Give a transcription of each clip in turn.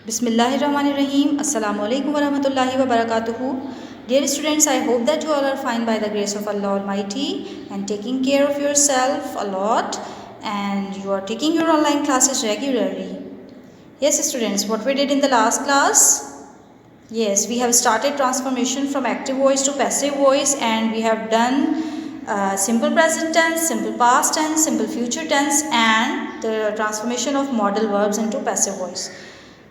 Bismillahirrahmanirrahim. Assalamu alaikum warahmatullahi wabarakatuh. Dear students, I hope that you all are fine by the grace of Allah Almighty and taking care of yourself a lot, and you are taking your online classes regularly. Yes students, what we did in the last class? Yes, we have started transformation from active voice to passive voice, and we have done simple present tense, simple past tense, simple future tense, and the transformation of modal verbs into passive voice.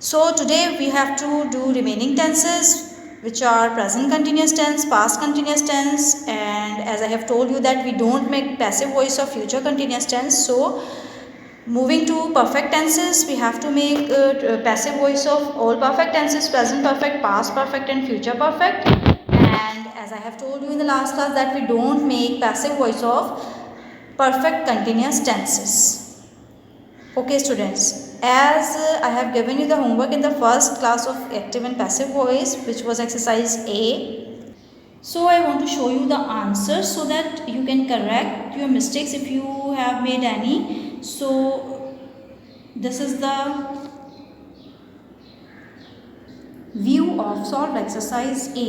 So today we have to do remaining tenses, which are present continuous tense, past continuous tense, and as I have told you that we don't make passive voice of future continuous tense. So moving to perfect tenses, we have to make passive voice of all perfect tenses: present perfect, past perfect, and future perfect. And as I have told you in the last class that we don't make passive voice of perfect continuous tenses. Okay students, as I have given you the homework in the first class of active and passive voice, which was exercise A. So I want to show you the answers so that you can correct your mistakes if you have made any. So this is the view of solved exercise A.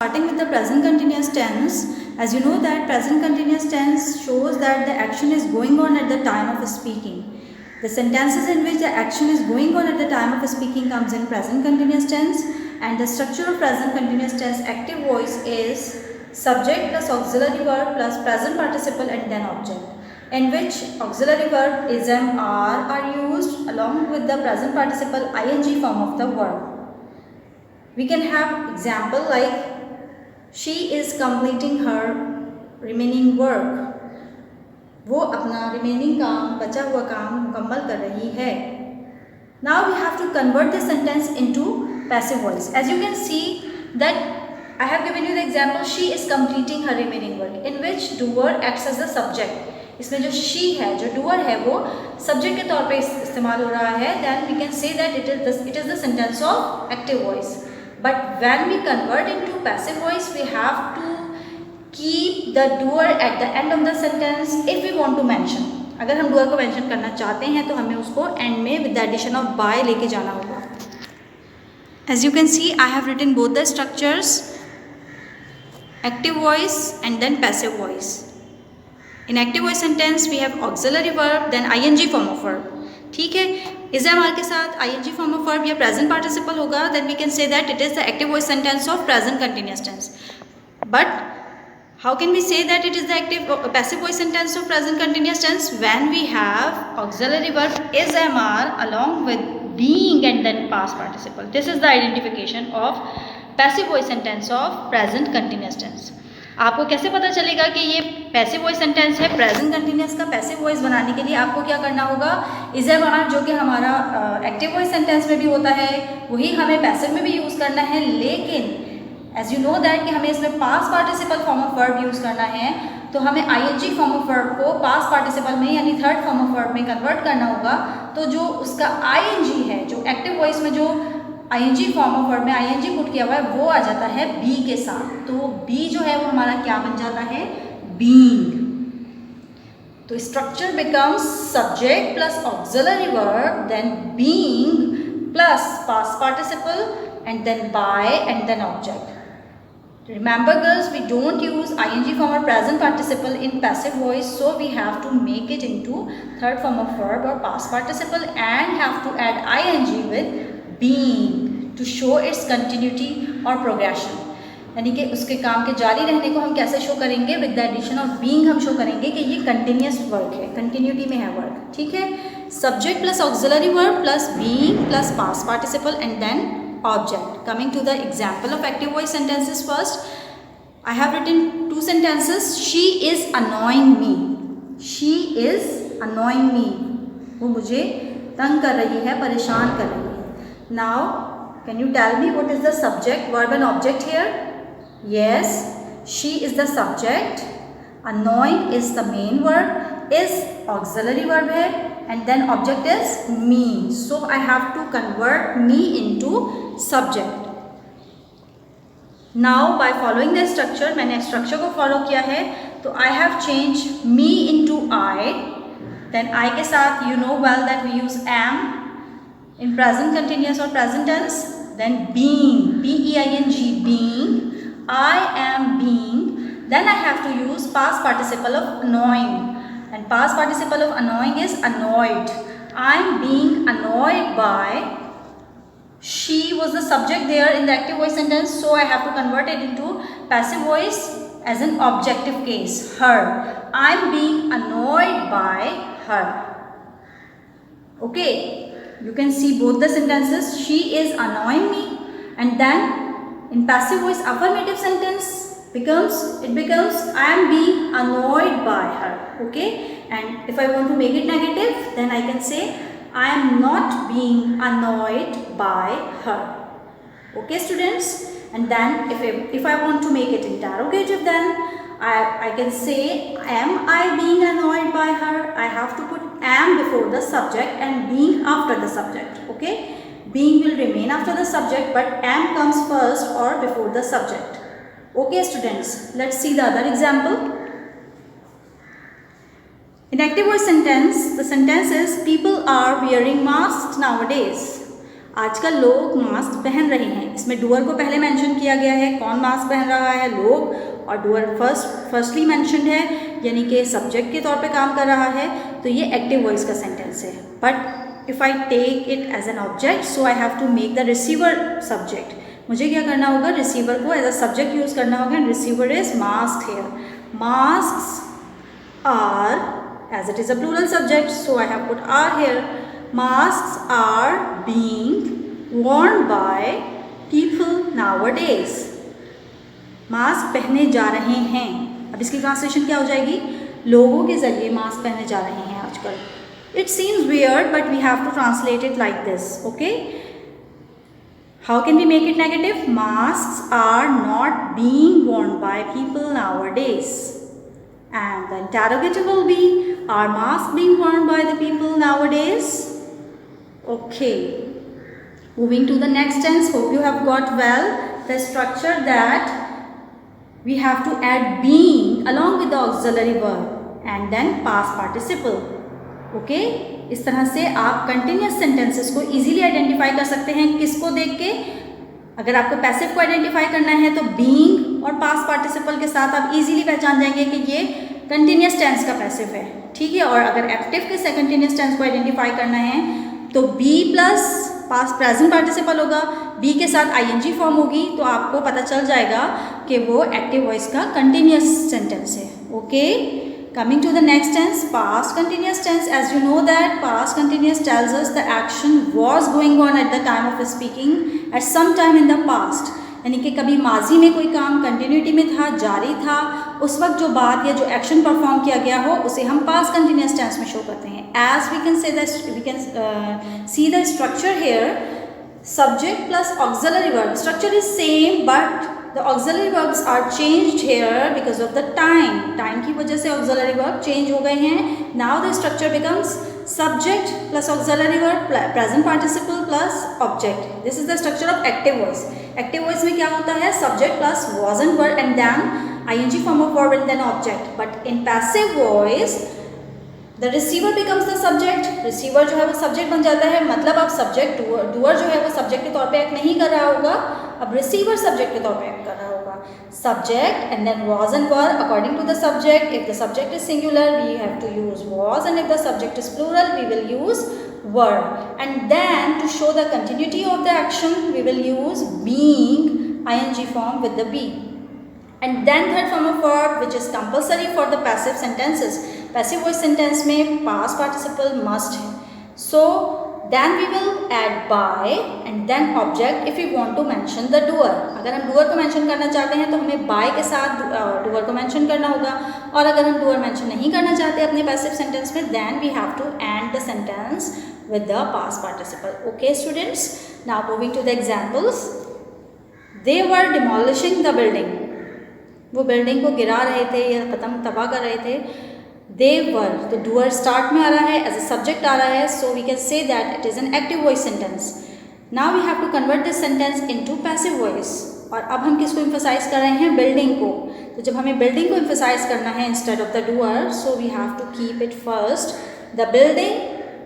Starting with the present continuous tense, as you know that present continuous tense shows that the action is going on at the time of speaking. The sentences in which the action is going on at the time of speaking comes in present continuous tense, and the structure of present continuous tense active voice is subject plus auxiliary verb plus present participle and then object, in which auxiliary verb is am are used along with the present participle ing form of the verb. We can have example like she is completing her remaining work. वो अपना remaining काम, बचा हुआ काम मुकम्मल कर रही है. Now we have to convert this sentence into passive voice. As you can see that I have given you the example, she is completing her remaining work, in which doer acts as a subject. इसमें जो she है, जो doer है, वो subject के तौर पे इस्तेमाल हो रहा है. Then we can say that it is the sentence of active voice. But when we convert into passive voice, we have to keep the doer at the end of the sentence if we want to mention. अगर हम doer को mention करना चाहते हैं तो हमें उसको end में with the addition of by लेके जाना होगा. As you can see, I have written both the structures, active voice and then passive voice. In active voice sentence we have auxiliary verb then ing form of verb. ठीक है, is am के साथ ing form of verb या present participle होगा, then we can say that it is the active voice sentence of present continuous tense. But how can we say that it is the active passive voice sentence of present continuous tense? When we have auxiliary verb is am are along with being and then past participle. This is the identification of passive voice sentence of present continuous tense. आपको कैसे पता चलेगा कि ये passive voice sentence है? Present continuous का passive voice बनाने के लिए आपको क्या करना होगा? इज एम आर जो कि हमारा एक्टिव वॉइस सेंटेंस में भी होता है, वही हमें पैसिव में भी यूज़ करना है. लेकिन एज यू नो दैट कि हमें इसमें past participle form of verb use करना है, तो हमें आईएनजी फॉर्म ऑफ वर्ब को पास्ट पार्टिसिपल में यानी थर्ड फॉर्म ऑफ वर्ब में कन्वर्ट करना होगा. तो जो उसका आईएनजी है, जो एक्टिव वॉइस में जो आईएनजी फॉर्म ऑफ वर्ब में आईएनजी पुट किया हुआ है, वो आ जाता है बी के साथ. तो बी जो है वो हमारा क्या बन जाता है? बीइंग. तो structure becomes subject plus auxiliary verb then being plus past participle and then by and then object. Remember girls, we don't use ing form or present participle in passive voice, so we have to make it into third form of verb or past participle and have to add ing with being to show its continuity or progression. यानी कि उसके काम के जारी रहने को हम कैसे शो करेंगे? With the addition of being हम शो करेंगे कि ये कंटिन्यूस वर्क है, कंटिन्यूटी में है वर्क. ठीक है, subject plus auxiliary verb plus being plus past participle and then object. Coming to the example of active voice sentences first, I have written two sentences. She is annoying me. She is annoying me. वो मुझे तंग कर रही है, परेशान कर रही है. Now, can you tell me what is the subject, verb and object here? Yes, she is the subject. Annoying is the main verb. Is auxiliary verb है. And then object is me. So I have to convert me into subject. Now by following the structure, मैंने structure को follow किया है, तो I have changed me into I. Then I के साथ you know well that we use am. In present continuous or present tense, then being, B-E-I-N-G, being, I am being, then I have to use past participle of annoying, and past participle of annoying is annoyed. I am being annoyed by, she was the subject there in the active voice sentence, so I have to convert it into passive voice as an objective case, her. I am being annoyed by her. Okay, you can see both the sentences. She is annoying me, and then in passive voice affirmative sentence becomes I am being annoyed by her. Okay, and if I want to make it negative, then I can say I am not being annoyed by her. Okay, students, and then if I want to make it interrogative, then I can say, am I being annoyed by her? I have to put am before the subject and being after the subject. Okay, being will remain after the subject, but am comes first or before the subject. Okay, students, let's see the other example. In active voice sentence, the sentence is people are wearing masks nowadays. आजकल लोग mask पहन रहे हैं. इसमें doer को पहले mention किया गया है. कौन मास्क पहन रहा है? लोग. और डूअर फर्स्टली मेंशनड है, यानी कि सब्जेक्ट के तौर पे काम कर रहा है. तो ये एक्टिव वॉइस का सेंटेंस है. But if I take it as an object, so I have to make the receiver subject. मुझे क्या करना होगा? रिसीवर को एज अ सब्जेक्ट यूज़ करना होगा. And receiver is mask here. Mask are, as it is a plural subject, so I have put are here. Masks are being worn by people nowadays. Mask पहने जा रहे हैं. अब इसकी translation क्या हो जाएगी? लोगों के जरिए मास्क पहने जा रहे हैं आजकल. It seems weird, but we have to translate it like this. Okay? How can we make it negative? Masks are not being worn by people nowadays. And the interrogative will be, are masks being worn by the people nowadays? Okay. Moving to the next tense. Hope you have got well the structure that we have to add being along with the auxiliary verb and then past participle. Okay? इस तरह से आप continuous sentences को easily identify कर सकते हैं. किसको देख के? अगर आपको पैसिव को आइडेंटिफाई करना है तो बीइंग और पास्ट पार्टिसिपल के साथ आप इजीली पहचान जाएंगे कि ये कंटिन्यूस टेंस का पैसिव है. ठीक है. और अगर एक्टिव के से कंटिन्यूस टेंस को आइडेंटिफाई करना है तो be plus past present participle होगा, बी के साथ आईएनजी फॉर्म होगी, तो आपको पता चल जाएगा कि वो एक्टिव वॉइस का कंटिन्यूस सेंटेंस है. Okay. Coming to the next tense, past continuous tense. As you know that past continuous tells us the action was going on at the time of speaking at some time in the past. यानी कि कभी माजी में कोई काम continuity में था, जारी था, उस वक्त जो बात या जो एक्शन परफॉर्म किया गया हो उसे हम पास्ट कंटिन्यूस टेंस में शो करते हैं. As we can say that we can see the structure here. Subject plus auxiliary verb. Structure is same, but the auxiliary verbs are changed here because of the time. Time की वजह से auxiliary verb change हो गए हैं. Now the structure becomes subject plus auxiliary verb, present participle plus object. This is the structure of active voice. Active voice में क्या होता है? Subject plus was and were and then ing form of verb and then object. But in passive voice, the receiver becomes the subject. receiver जो है वो subject बन जाता है. मतलब अब subject doer जो है वो subject के तौर पे act नहीं कर रहा होगा, अब receiver subject के तौर पे act कर रहा होगा. Subject and then was and were according to the subject. If the subject is singular, we have to use was, and if the subject is plural, we will use were. And then to show the continuity of the action, we will use being ing form with the be. And then third form of verb, which is compulsory for the passive sentences. Passive voice sentence में past participle must है. So then we will add by and then object if we want to mention the doer. अगर हम doer को mention करना चाहते हैं तो हमें by के साथ doer को mention करना होगा. और अगर हम doer mention नहीं करना चाहते अपने passive sentence में, then we have to end the sentence with the past participle. Okay, students. Now moving to the examples. They were demolishing the building. वो बिल्डिंग को गिरा रहे थे या खत्म तबाह कर रहे थे. They were, तो doer start में आ रहा है, as a subject आ रहा है, so we can say that it is an active voice sentence. Now we have to convert this sentence into passive voice. और अब हम किसको emphasize कर रहे हैं? building को. तो जब हमें building को emphasize करना है instead of the doer, so we have to keep it first. The building,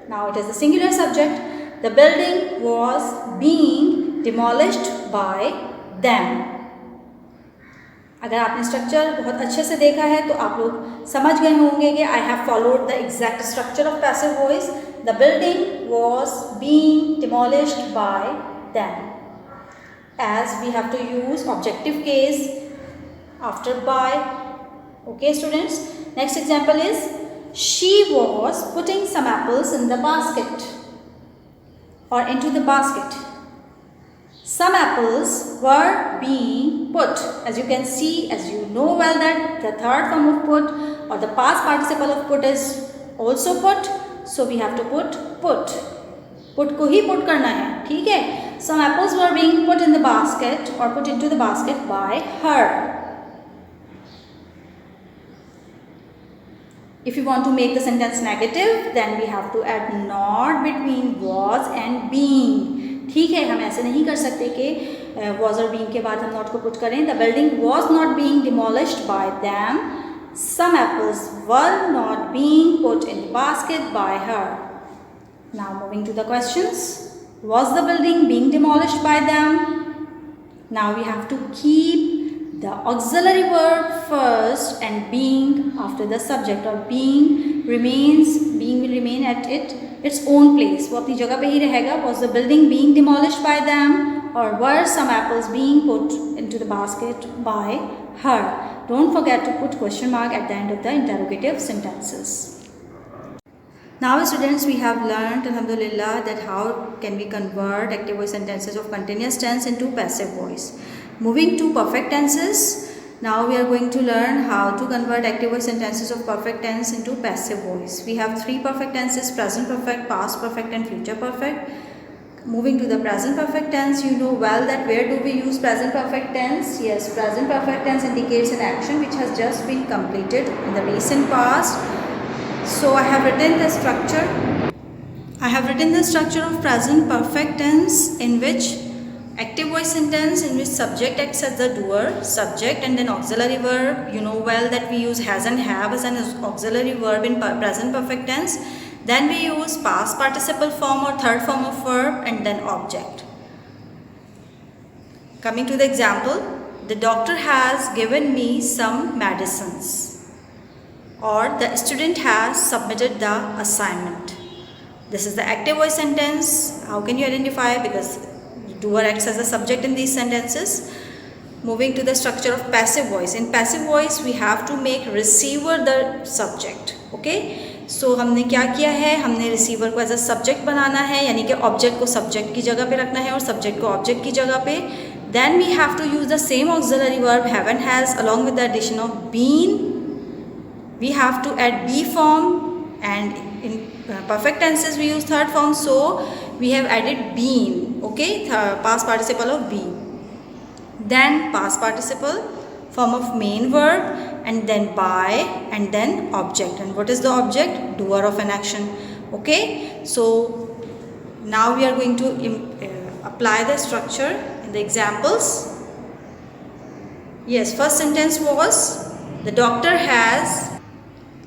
now it is the singular subject. the building was being demolished by them. अगर आपने स्ट्रक्चर बहुत अच्छे से देखा है तो आप लोग समझ गए होंगे कि I have followed the exact structure of passive voice. The building was being demolished by them. As we have to use objective case after by. Okay, students. Next example is she was putting some apples in the basket or into the basket. Some apples were being put. As you can see, as you know well that the third form of put or the past participle of put is also put. So we have to put. Put को ही put करना है, ठीक है? Some apples were being put in the basket or put into the basket by her. If you want to make the sentence negative, then we have to add not between was and being. ठीक है, हम ऐसे नहीं कर सकते कि was और being के बाद हम not को put करें. The building was not being demolished by them. Some apples were not being put in the basket by her. Now moving to the questions. Was the building being demolished by them? Now we have to keep the auxiliary verb first and being after the subject, or being will remain at its own place. वो अपनी जगह पे ही रहेगा. Was the building being demolished by them, or were some apples being put into the basket by her? Don't forget to put question mark at the end of the interrogative sentences. Now students, we have learned, alhamdulillah, that how can we convert active voice sentences of continuous tense into passive voice. Moving to perfect tenses. Now we are going to learn how to convert active voice sentences of perfect tense into passive voice. We have three perfect tenses: present perfect, past perfect and future perfect. Moving to the present perfect tense, you know well that where do we use present perfect tense? Yes, present perfect tense indicates an action which has just been completed in the recent past. So I have written the structure. I have written the structure of present perfect tense, in which active voice sentence in which subject acts as the doer, subject and then auxiliary verb. You know well that we use has and have as an auxiliary verb in present perfect tense. Then we use past participle form or third form of verb and then object. Coming to the example, the doctor has given me some medicines, or the student has submitted the assignment. This is the active voice sentence. How can you identify? Because doer acts as a subject in these sentences. Moving to the structure of passive voice. In passive voice, we have to make receiver the subject. Okay? So हमने क्या किया है? हमने receiver को as a subject बनाना है, यानी कि object को subject की जगह पे रखना है और subject को object की जगह पे. Then we have to use the same auxiliary verb have and has along with the addition of been. We have to add be form, and in perfect tenses we use third form, so we have added been. Okay, past participle of be. Then past participle form of main verb, and then by, and then object. And what is the object? Doer of an action. Okay, so now we are going to apply the structure in the examples. Yes, first sentence was the doctor has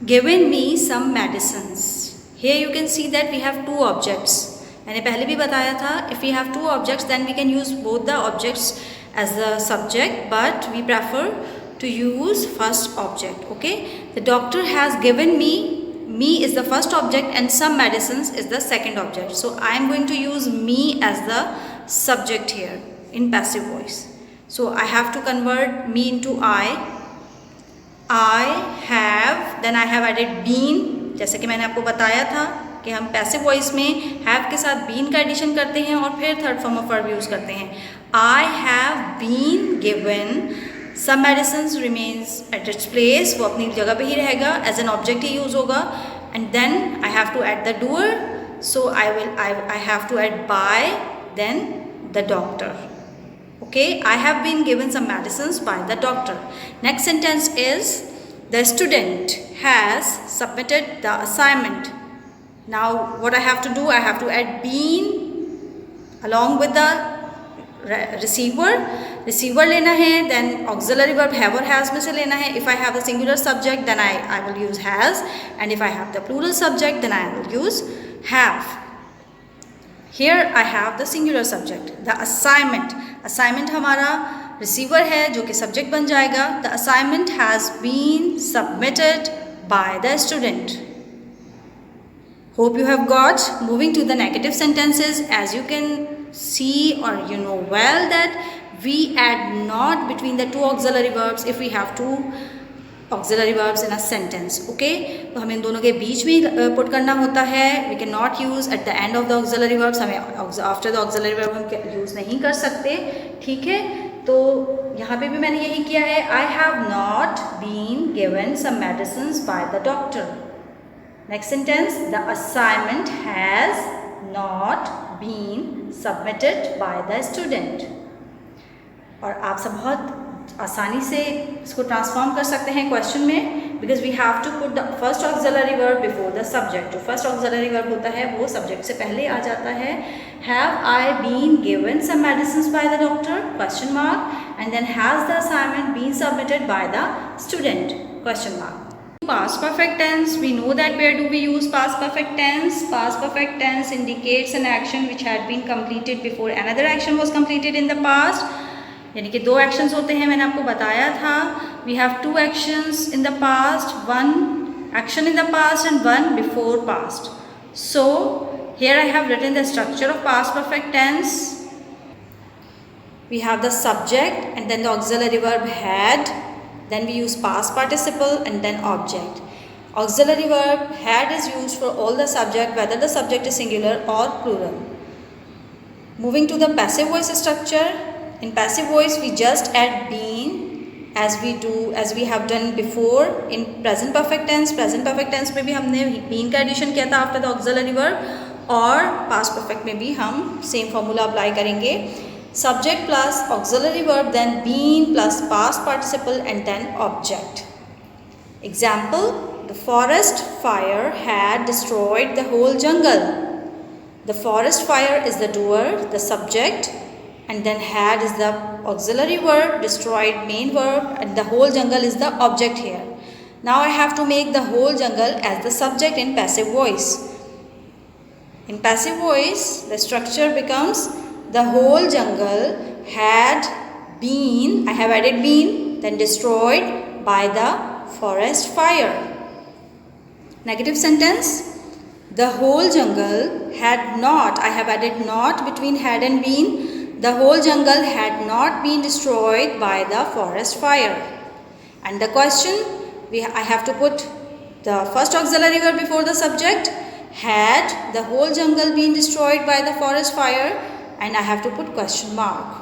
given me some medicines. Here you can see that we have two objects. मैंने पहले भी बताया था, if we have two objects then we can use both the objects as the subject, but we prefer to use first object. Okay, the doctor has given me is the first object and some medicines is the second object. So I am going to use me as the subject here in passive voice. So I have to convert me into I have, then I have added been. जैसे कि मैंने आपको बताया था कि हम passive voice में have के साथ been का एडिशन करते हैं और फिर third form of verb use करते हैं. I have been given some medicines remains at its place. वो अपनी जगह पे ही रहेगा, as an object he use होगा. And then I have to add the doer. So I have to add by, then the doctor. Okay, I have been given some medicines by the doctor. Next sentence is the student has submitted the assignment. Now what I have to do, I have to add been along with the receiver लेना है, then auxiliary verb have or has में से लेना है. If I have the singular subject then I will use has, and if I have the plural subject then I will use have. Here I have the singular subject. The assignment. Assignment हमारा receiver है जो कि subject बन जाएगा. The assignment has been submitted by the student. Hope you have got. Moving to the negative sentences, as you can see or you know well that we add not between the two auxiliary verbs if we have two auxiliary verbs in a sentence. Okay, तो हमें इन दोनों के बीच में put करना होता है. We can not use at the end of the auxiliary verbs. हमें after the auxiliary verb हम use नहीं कर सकते. ठीक है, तो यहाँ पे भी मैंने यही किया है. I have not been given some medicines by the doctor. Next sentence, the assignment has not been submitted by the student. और आप सब बहुत आसानी से इसको ट्रांसफॉर्म कर सकते हैं क्वेश्चन में, because we have to put the first auxiliary verb before the subject. जो फर्स्ट ऑक्सिलरी वर्ब होता है वो सब्जेक्ट से पहले आ जाता है. Have I been given some medicines by the doctor question mark and then has the assignment been submitted by the student question mark. Past perfect tense, we know that where do we use past perfect tense? Past perfect tense indicates an action which had been completed before another action was completed in the past. यानी कि दो actions होते हैं, मैंने आपको बताया था. We have two actions in the past, one action in the past and one before past. So here I have written the structure of past perfect tense. We have the subject and then the auxiliary verb had. Then we use past participle and then object. Auxiliary verb had is used for all the subject, whether the subject is singular or plural. Moving to the passive voice structure. In passive voice we just add been as we have done before in present perfect tense. Present perfect tense में भी हमने been का addition किया था after the auxiliary verb, और past perfect में भी हम same formula apply करेंगे. Subject plus auxiliary verb, then been plus past participle and then object. Example, the forest fire had destroyed the whole jungle. The forest fire is the doer, the subject, and then had is the auxiliary verb, destroyed main verb, and the whole jungle is the object here. Now I have to make the whole jungle as the subject in passive voice. In passive voice, the structure becomes the whole jungle had been, I have added been, then destroyed by the forest fire. Negative sentence, the whole jungle had not, I have added not between had and been, the whole jungle had not been destroyed by the forest fire. And the question, I have to put the first auxiliary verb before the subject. Had the whole jungle been destroyed by the forest fire? And I have to put question mark.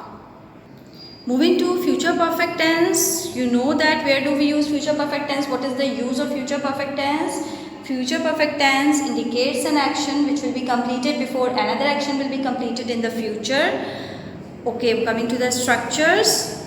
Moving to future perfect tense, you know that where do we use future perfect tense? What is the use of future perfect tense? Future perfect tense indicates an action which will be completed before another action will be completed in the future. Okay, coming to the structures.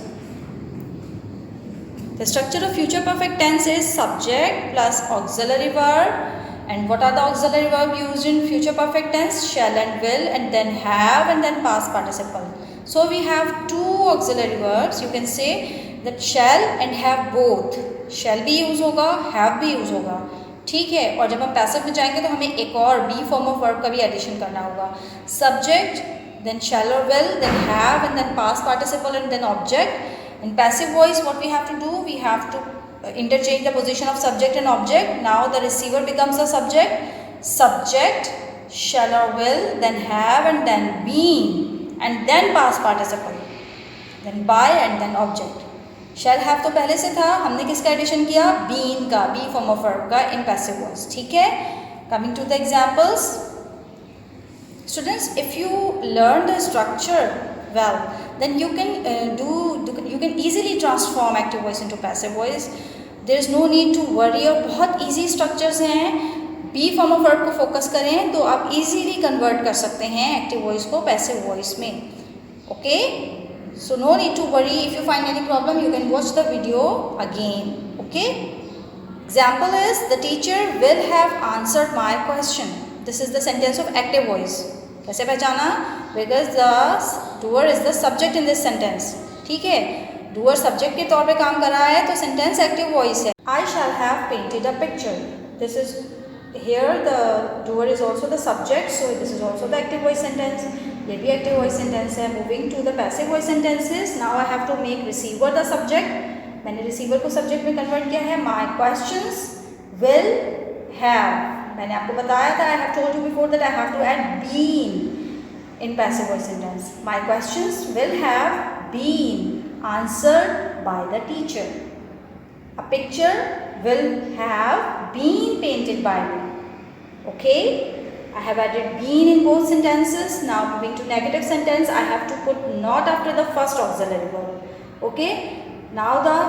The structure of future perfect tense is subject plus auxiliary verb. And what are the auxiliary verb used in future perfect tense? Shall and will, and then have, and then past participle. So we have two auxiliary verbs. You can say that shall and have both. Shall भी use होगा, have भी use होगा. ठीक है, और जब हम passive में जाएंगे तो हमें एक और be form of verb का भी addition करना होगा. Subject, then shall or will, then have, and then past participle, and then object. In passive voice, what we have to do? We have to interchange the position of subject and object. Now the receiver becomes the subject. Subject, shall or will, then have, and then been, and then past participle, then by, and then object. Shall have तो पहले से था, हमने किसका addition किया? been का, be form of verb का in passive voice. ठीक है, coming to the examples. Students, if you learn the structure well, then you can easily transform active voice into passive voice. There is no need to worry. और बहुत easy structures हैं. be form of verb को focus करें तो आप easily convert कर सकते हैं active voice को passive voice में. Okay, so no need to worry. If you find any problem, you can watch the video again. Okay. Example is, the teacher will have answered my question. This is the sentence of active voice. कैसे पहचाना? Because the doer is the subject in this sentence. ठीक है, doer subject के तौर पे काम कर रहा है तो sentence active voice है. I shall have painted a picture. This is here the doer is also the subject, so this is also the active voice sentence. ये भी active voice sentence है. Moving to the passive voice sentences. Now I have to make receiver the subject. मैंने receiver को subject में convert किया है. My questions will have. मैंने आपको बताया था, I have told you before that I have to add been in passive voice sentence. My questions will have been answered by the teacher. A picture will have been painted by me. Okay, I have added been in both sentences. Now moving to negative sentence, I have to put not after the first auxiliary verb. Okay, now the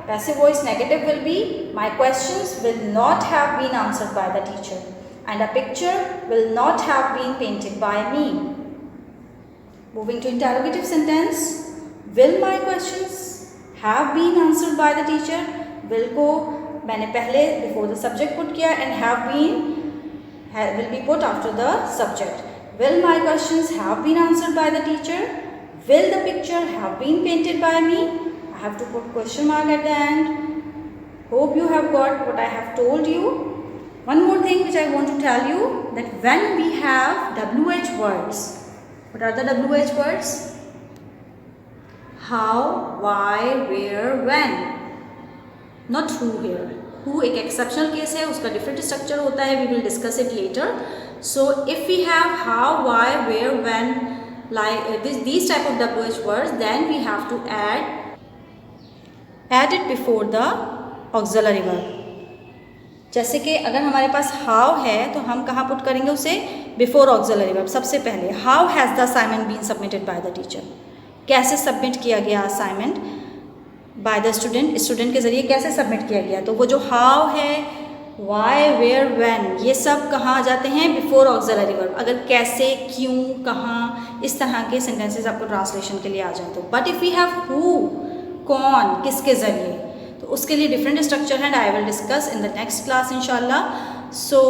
passive voice negative will be, my questions will not have been answered by the teacher, and a picture will not have been painted by me. Moving to interrogative sentence, will my questions have been answered by the teacher? Will को मैंने पहले before the subject put किया, and have been will be put after the subject. Will my questions have been answered by the teacher? Will the picture have been painted by me? I have to put question mark at the end. Hope you have got what I have told you. One more thing which I want to tell you, that when we have WH words, what are the WH words? How, why, where, when. Not who here. Who एक exceptional case है, उसका different structure होता है. We will discuss it later. So if we have how, why, where, when, like these type of WH words, then we have to add it before the auxiliary verb. जैसे कि अगर हमारे पास how है तो हम कहाँ पुट करेंगे उसे? Before auxiliary verb. सबसे पहले how has the assignment been submitted by the teacher? कैसे सबमिट किया गया assignment bye the student, student के ज़रिए कैसे सबमिट किया गया? तो वो जो हाउ है, वाई, वेयर, व्हेन, ये सब कहाँ आ जाते हैं? Before auxiliary verb. अगर कैसे, क्यों, कहाँ, इस तरह के सेंटेंसेस आपको ट्रांसलेशन के लिए आ जाए तो. But if we have who, कौन, किसके ज़रिए, तो उसके लिए डिफरेंट स्ट्रक्चर है. I will discuss in the next class इंशाल्लाह. सो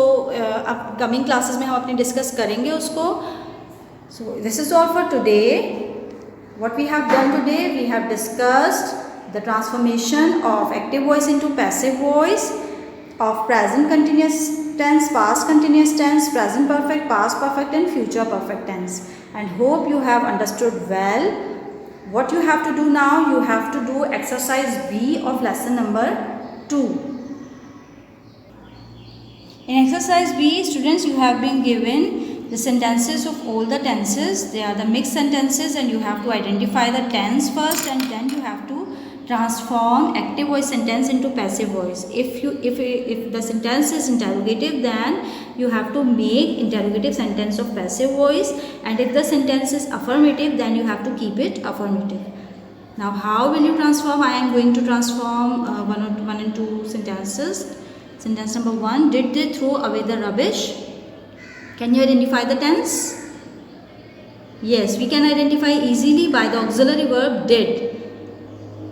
अपकमिंग क्लासेस में हम अपने डिस्कस करेंगे उसको. So this is all for today. What we have done today, we have discussed the transformation of active voice into passive voice, of present continuous tense, past continuous tense, present perfect, past perfect and future perfect tense. And hope you have understood well. What you have to do now, you have to do exercise B of lesson number 2. In exercise B, students, you have been given the sentences of all the tenses. They are the mixed sentences, and you have to identify the tense first, and then you have to transform active voice sentence into passive voice. If the sentence is interrogative, then you have to make interrogative sentence of passive voice, and if the sentence is affirmative, then you have to keep it affirmative. Now how will you transform? I am going to transform one and two sentences. Sentence number 1, did they throw away the rubbish? Can you identify the tense? Yes, we can identify easily by the auxiliary verb did.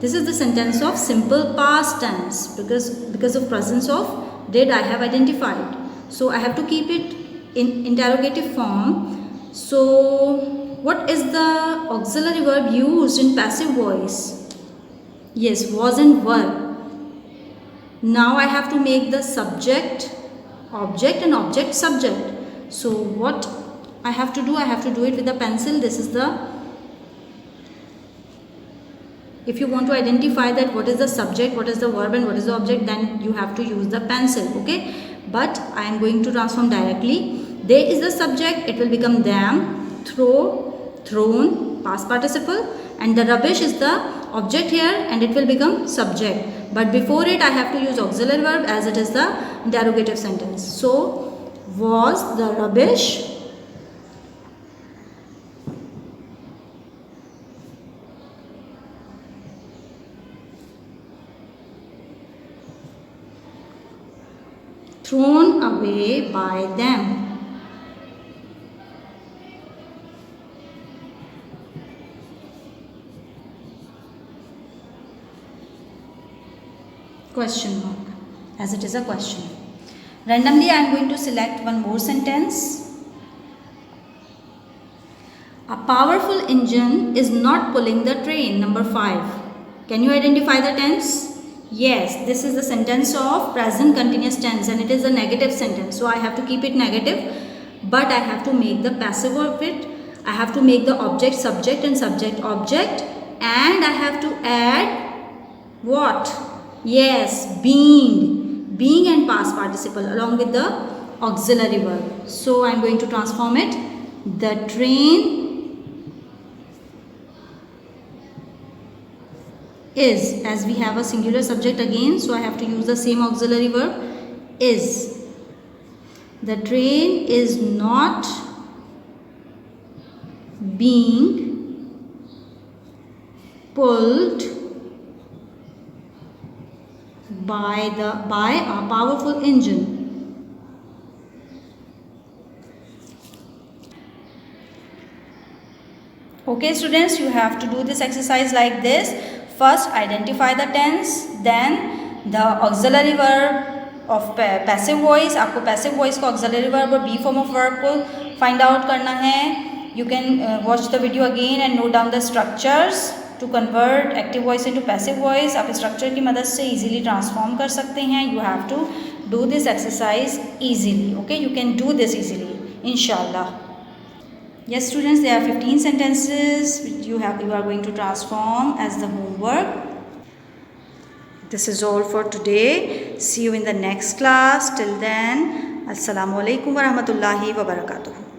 This is the sentence of simple past tense because of presence of did I have identified. So I have to keep it in interrogative form. So what is the auxiliary verb used in passive voice? Yes, was and were. Now I have to make the subject, object and object subject. So what I have to do? I have to do it with a pencil. This is the, if you want to identify that what is the subject, what is the verb and what is the object, then you have to use the pencil. Okay, but I am going to transform directly. They is the subject, it will become them. Throw, thrown, past participle, and the rubbish is the object here, and it will become subject. But before it I have to use auxiliary verb as it is the interrogative sentence. So was the rubbish thrown away by them? Question mark, as it is a question. Randomly I am going to select one more sentence. A powerful engine is not pulling the train. Number 5. Can you identify the tense? Yes, this is the sentence of present continuous tense and it is a negative sentence. So I have to keep it negative, but I have to make the passive of it. I have to make the object subject and subject object, and I have to add what? Yes, being and past participle along with the auxiliary verb. So I am going to transform it. The train is, as we have a singular subject again, so I have to use the same auxiliary verb, is. The train is not being pulled by a powerful engine. Okay students, you have to do this exercise like this. First identify the tense, then the auxiliary verb of passive voice. आपको passive voice को auxiliary verb और be form of verb को find out करना है. You can watch the video again and note down the structures to convert active voice into passive voice. आप structure की मदद से easily transform कर सकते हैं. You have to do this exercise easily. Okay, you can do this easily, inshallah. Yes students, there are 15 sentences which you are going to transform as the homework. This is all for today. See you in the next class. Till then, Assalamu alaikum wa rahmatullahi wa barakatuh.